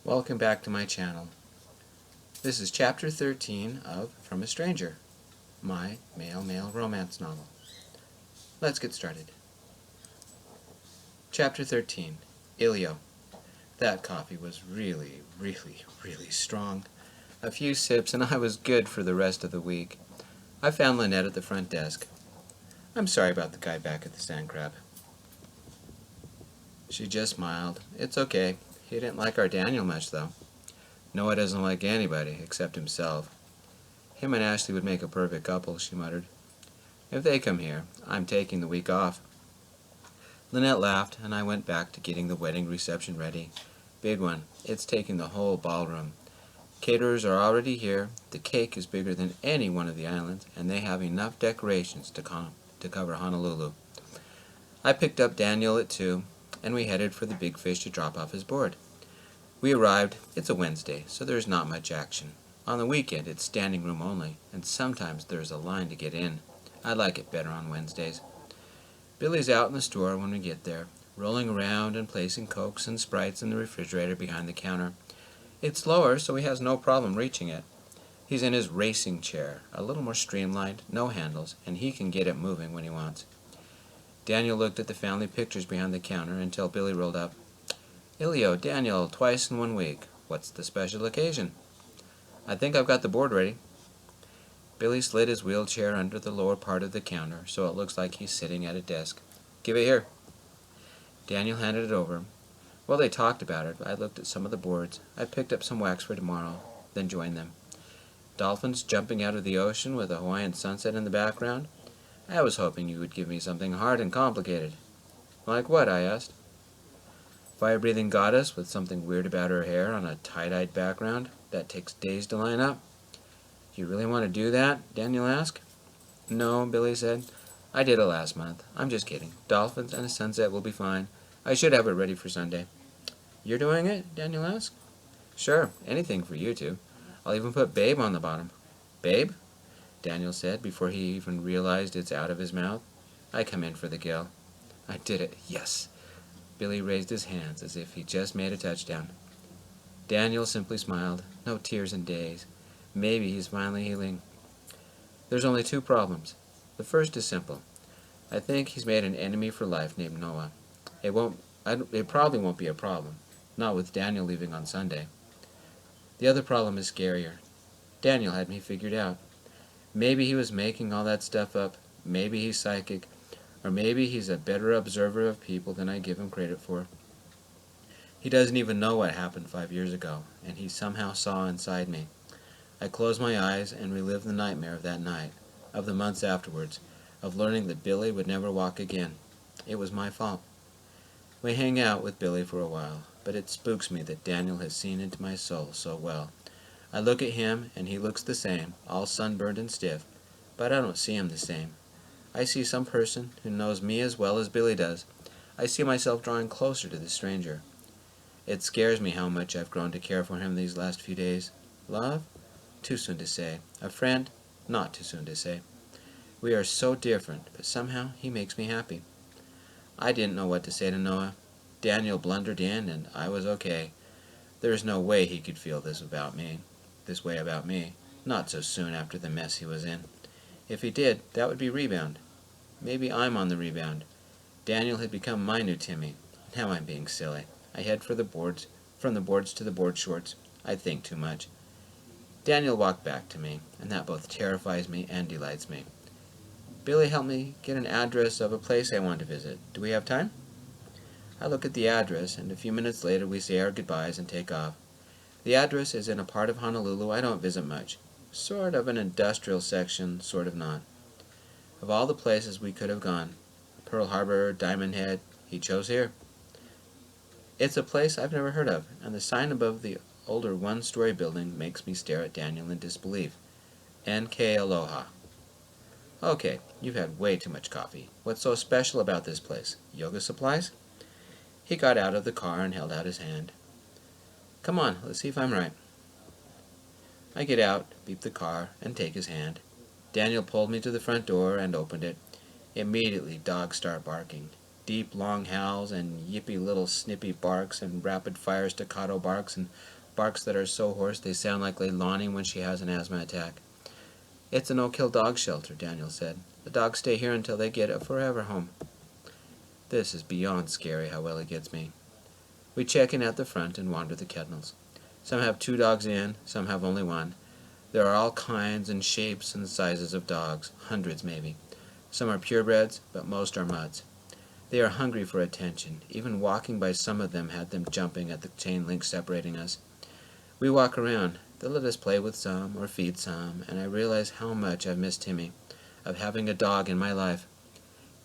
Welcome back to my channel. This is chapter 13 of From a Stranger, my male romance novel. Let's get started. Chapter 13, Ilio. That coffee was really strong. A few sips and I was good for the rest of the week. I found Lynette at the front desk. I'm sorry about the guy back at the sand crab. She just smiled. It's okay. He didn't like our Daniel much, though. Noah doesn't like anybody except himself. Him and Ashley would make a perfect couple, she muttered. If they come here, I'm taking the week off. Lynette laughed, and I went back to getting the wedding reception ready. Big one. It's taking the whole ballroom. Caterers are already here. The cake is bigger than any one of the islands, and they have enough decorations to cover Honolulu. I picked up Daniel at 2, and we headed for the big fish to drop off his board. We arrived. It's a Wednesday, so there's not much action. On the weekend, it's standing room only, and sometimes there's a line to get in. I like it better on Wednesdays. Billy's out in the store when we get there, rolling around and placing Cokes and Sprites in the refrigerator behind the counter. It's lower, so he has no problem reaching it. He's in his racing chair, a little more streamlined, no handles, and he can get it moving when he wants. Daniel looked at the family pictures behind the counter until Billy rolled up. Ilio, Daniel, twice in 1 week. What's the special occasion? I think I've got the board ready. Billy slid his wheelchair under the lower part of the counter so it looks like he's sitting at a desk. Give it here. Daniel handed it over. While they talked about it, I looked at some of the boards. I picked up some wax for tomorrow, then joined them. Dolphins jumping out of the ocean with a Hawaiian sunset in the background. I was hoping you would give me something hard and complicated. Like what? I asked. Fire-breathing goddess with something weird about her hair on a tie-dyed background that takes days to line up. You really want to do that? Daniel asked. No, Billy said. I did it last month. I'm just kidding. Dolphins and a sunset will be fine. I should have it ready for Sunday. You're doing it? Daniel asked. Sure, anything for you two. I'll even put Babe on the bottom. Babe? Daniel said before he even realized it's out of his mouth. I come in for the kill. I did it. Yes. Billy raised his hands as if he just made a touchdown. Daniel simply smiled. No tears in days. Maybe he's finally healing. There's only 2 problems. The first is simple. I think he's made an enemy for life named Noah. It probably won't be a problem. Not with Daniel leaving on Sunday. The other problem is scarier. Daniel had me figured out. Maybe he was making all that stuff up. Maybe he's psychic. Or maybe he's a better observer of people than I give him credit for. He doesn't even know what happened 5 years ago, and he somehow saw inside me. I closed my eyes and relived the nightmare of that night, of the months afterwards, of learning that Billy would never walk again. It was my fault. We hang out with Billy for a while, but it spooks me that Daniel has seen into my soul so well. I look at him, and he looks the same, all sunburned and stiff, but I don't see him the same. I see some person who knows me as well as Billy does. I see myself drawing closer to this stranger. It scares me how much I've grown to care for him these last few days. Love? Too soon to say. A friend? Not too soon to say. We are so different, but somehow he makes me happy. I didn't know what to say to Noah. Daniel blundered in, and I was okay. There is no way he could feel this way about me. Not so soon after the mess he was in. If he did, that would be rebound. Maybe I'm on the rebound. Daniel had become my new Timmy. Now I'm being silly. I head for the boards, from the boards to the board shorts. I think too much. Daniel walked back to me, and that both terrifies me and delights me. Billy helped me get an address of a place I want to visit. Do we have time? I look at the address, and a few minutes later we say our goodbyes and take off. The address is in a part of Honolulu I don't visit much. Sort of an industrial section, sort of not. Of all the places we could have gone, Pearl Harbor, Diamond Head, he chose here. It's a place I've never heard of, and the sign above the older one-story building makes me stare at Daniel in disbelief. N.K. Aloha. Okay, you've had way too much coffee. What's so special about this place? Yoga supplies? He got out of the car and held out his hand. Come on, let's see if I'm right. I get out, beep the car, and take his hand. Daniel pulled me to the front door and opened it. Immediately, dogs start barking. deep, long howls and yippy little snippy barks and rapid-fire staccato barks and barks that are so hoarse they sound like Leilani when she has an asthma attack. "It's a no-kill dog shelter," Daniel said. "The dogs stay here until they get a forever home." This is beyond scary how well it gets me. We check in at the front and wander the kennels. Some have 2 dogs in, some have only 1. There are all kinds and shapes and sizes of dogs, hundreds maybe. Some are purebreds, but most are mutts. They are hungry for attention. Even walking by some of them had them jumping at the chain link separating us. We walk around. They let us play with some or feed some, and I realize how much I've missed Timmy, of having a dog in my life.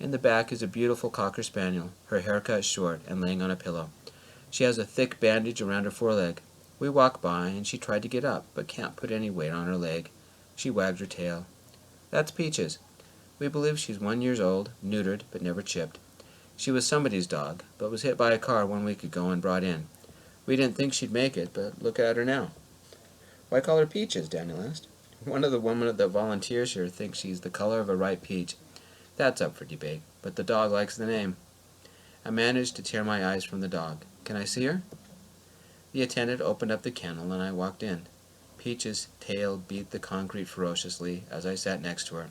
In the back is a beautiful cocker spaniel, her hair cut short and laying on a pillow. She has a thick bandage around her foreleg. We walk by, and she tried to get up, but can't put any weight on her leg. She wagged her tail. That's Peaches. We believe she's 1 year old, neutered, but never chipped. She was somebody's dog, but was hit by a car 1 week ago and brought in. We didn't think she'd make it, but look at her now. Why call her Peaches? Daniel asked. One of the women that volunteers here thinks she's the color of a ripe peach. That's up for debate, but the dog likes the name. I managed to tear my eyes from the dog. Can I see her? The attendant opened up the kennel and I walked in. Peach's tail beat the concrete ferociously as I sat next to her.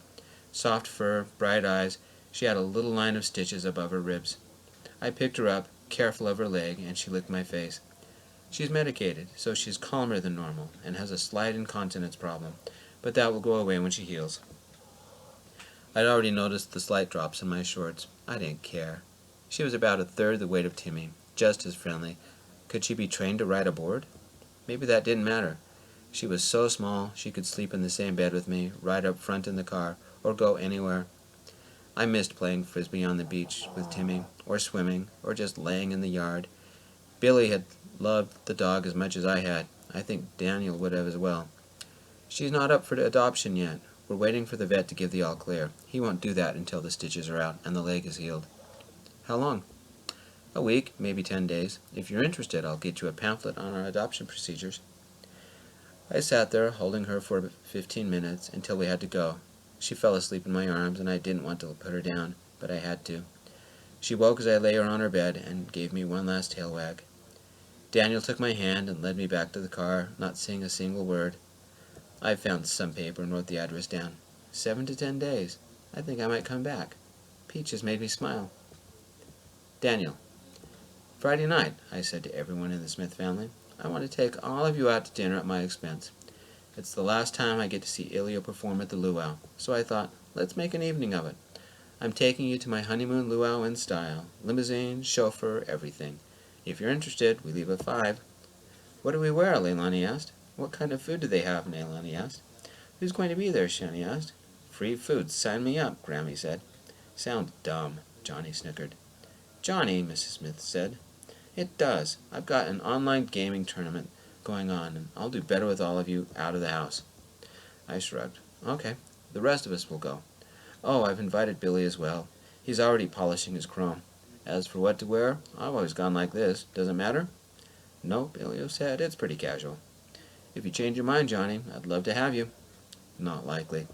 Soft fur, bright eyes, she had a little line of stitches above her ribs. I picked her up, careful of her leg, and she licked my face. She's medicated, so she's calmer than normal and has a slight incontinence problem, but that will go away when she heals. I'd already noticed the slight drops in my shorts. I didn't care. She was about 1/3 the weight of Timmy, just as friendly. Could she be trained to ride a board? Maybe that didn't matter. She was so small she could sleep in the same bed with me, ride up front in the car, or go anywhere. I missed playing frisbee on the beach with Timmy, or swimming, or just laying in the yard. Billy had loved the dog as much as I had. I think Daniel would have as well. She's not up for adoption yet. We're waiting for the vet to give the all clear. He won't do that until the stitches are out and the leg is healed. How long? A week, maybe 10 days. If you're interested, I'll get you a pamphlet on our adoption procedures. I sat there holding her for 15 minutes until we had to go. She fell asleep in my arms and I didn't want to put her down, but I had to. She woke as I lay her on her bed and gave me one last tail wag. Daniel took my hand and led me back to the car, not saying a single word. I found some paper and wrote the address down. 7 to 10 days. I think I might come back. Peaches made me smile. Daniel. Friday night, I said to everyone in the Smith family, I want to take all of you out to dinner at my expense. It's the last time I get to see Ilio perform at the luau, so I thought, let's make an evening of it. I'm taking you to my honeymoon luau in style. Limousine, chauffeur, everything. If you're interested, we leave at 5. What do we wear? Leilani asked. What kind of food do they have? Leilani asked. Who's going to be there? Shani asked. Free food. Sign me up, Grammy said. Sounds dumb, Johnny snickered. Johnny, Mrs. Smith said. It does. I've got an online gaming tournament going on, and I'll do better with all of you out of the house. I shrugged. Okay, the rest of us will go. Oh, I've invited Billy as well. He's already polishing his chrome. As for what to wear, I've always gone like this. Does it matter? Nope, Ilio said. It's pretty casual. If you change your mind, Johnny, I'd love to have you. Not likely.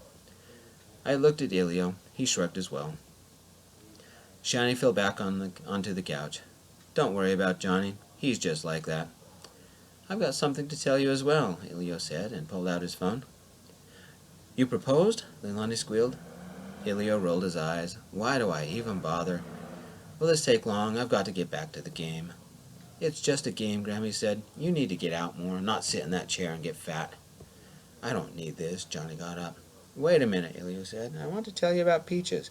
I looked at Ilio. He shrugged as well. Shani fell back onto the couch. Don't worry about Johnny. He's just like that. I've got something to tell you as well, Ilio said, and pulled out his phone. You proposed? Leilani squealed. Ilio rolled his eyes. Why do I even bother? Will this take long? I've got to get back to the game. It's just a game, Grammy said. You need to get out more, not sit in that chair and get fat. I don't need this, Johnny got up. Wait a minute, Ilio said. I want to tell you about Peaches.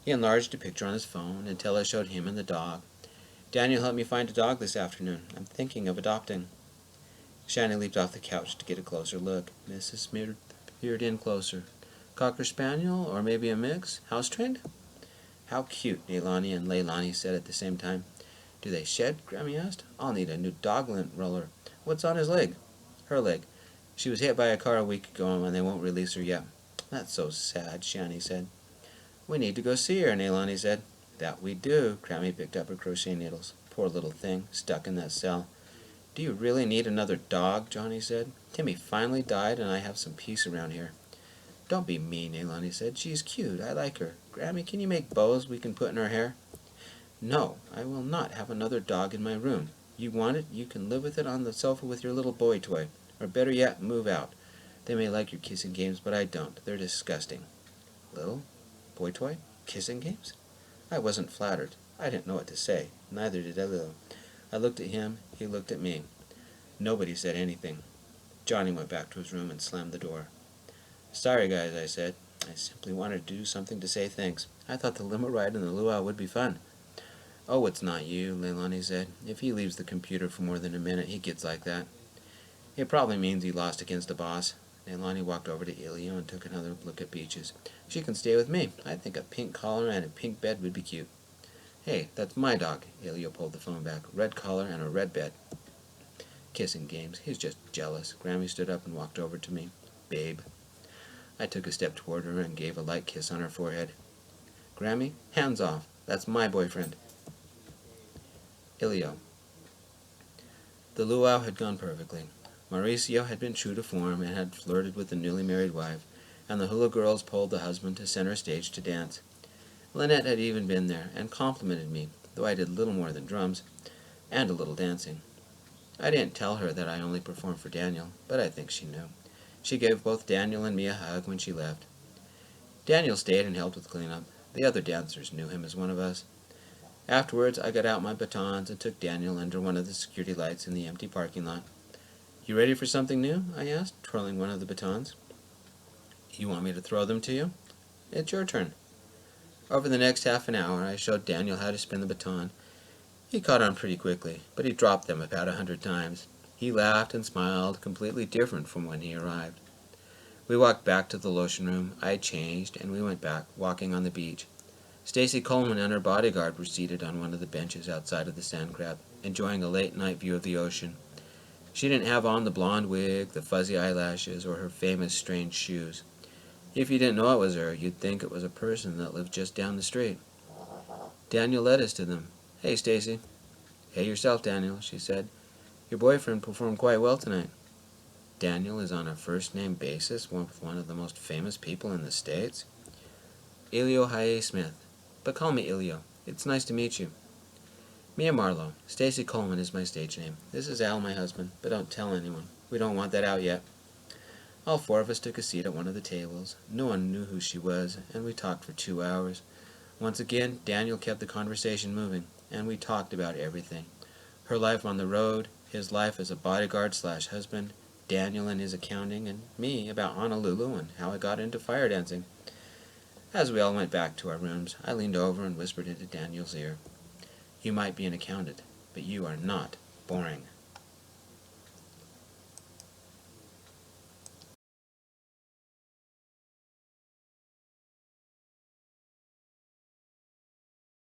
He enlarged a picture on his phone until I showed him and the dog. Daniel helped me find a dog this afternoon. I'm thinking of adopting. Shani leaped off the couch to get a closer look. Mrs. Smith peered in closer. Cocker Spaniel, or maybe a mix? House-trained? How cute, Neilani and Leilani said at the same time. Do they shed? Grammy asked. I'll need a new dog lint roller. What's on his leg? Her leg. She was hit by a car a week ago and they won't release her yet. That's so sad, Shani said. We need to go see her, Neilani said. That we do. Grammy picked up her crochet needles. Poor little thing, stuck in that cell. Do you really need another dog? Johnny said. Timmy finally died and I have some peace around here. Don't be mean, Neilani said. She's cute. I like her. Grammy, can you make bows we can put in her hair? No, I will not have another dog in my room. You want it, you can live with it on the sofa with your little boy toy. Or better yet, move out. They may like your kissing games, but I don't. They're disgusting. Little boy toy? Kissing games? I wasn't flattered. I didn't know what to say. Neither did Elio. I looked at him. He looked at me. Nobody said anything. Johnny went back to his room and slammed the door. Sorry, guys, I said. I simply wanted to do something to say thanks. I thought the limo ride and the luau would be fun. Oh, it's not you, Leilani said. If he leaves the computer for more than a minute, he gets like that. It probably means he lost against the boss. Leilani walked over to Elio and took another look at Peaches. She can stay with me. I think a pink collar and a pink bed would be cute. Hey, that's my dog. Elio pulled the phone back. Red collar and a red bed. Kissing games. He's just jealous. Grammy stood up and walked over to me. Babe. I took a step toward her and gave a light kiss on her forehead. Grammy, hands off. That's my boyfriend. Elio. The luau had gone perfectly. Mauricio had been true to form and had flirted with the newly married wife, and the hula girls pulled the husband to center stage to dance. Lynette had even been there and complimented me, though I did little more than drums, and a little dancing. I didn't tell her that I only performed for Daniel, but I think she knew. She gave both Daniel and me a hug when she left. Daniel stayed and helped with cleanup. The other dancers knew him as one of us. Afterwards, I got out my batons and took Daniel under one of the security lights in the empty parking lot. You ready for something new? I asked, twirling one of the batons. You want me to throw them to you? It's your turn. Over the next half an hour, I showed Daniel how to spin the baton. He caught on pretty quickly, but he dropped them about 100 times. He laughed and smiled, completely different from when he arrived. We walked back to the lotion room. I changed, and we went back, walking on the beach. Stacy Coleman and her bodyguard were seated on one of the benches outside of the sand crab, enjoying a late-night view of the ocean. She didn't have on the blonde wig, the fuzzy eyelashes, or her famous strange shoes. If you didn't know it was her, you'd think it was a person that lived just down the street. Daniel led us to them. Hey, Stacy. Hey yourself, Daniel, she said. Your boyfriend performed quite well tonight. Daniel is on a first-name basis with one of the most famous people in the States? Elio Haye Smith. But call me Elio. It's nice to meet you. Mia Marlowe. Stacy Coleman is my stage name. This is Al, my husband, but don't tell anyone. We don't want that out yet. All four of us took a seat at one of the tables. No one knew who she was, and we talked for 2 hours. Once again, Daniel kept the conversation moving, and we talked about everything. Her life on the road, his life as a bodyguard/husband, Daniel and his accounting, and me about Honolulu and how I got into fire dancing. As we all went back to our rooms, I leaned over and whispered into Daniel's ear. You might be an accountant, but you are not boring.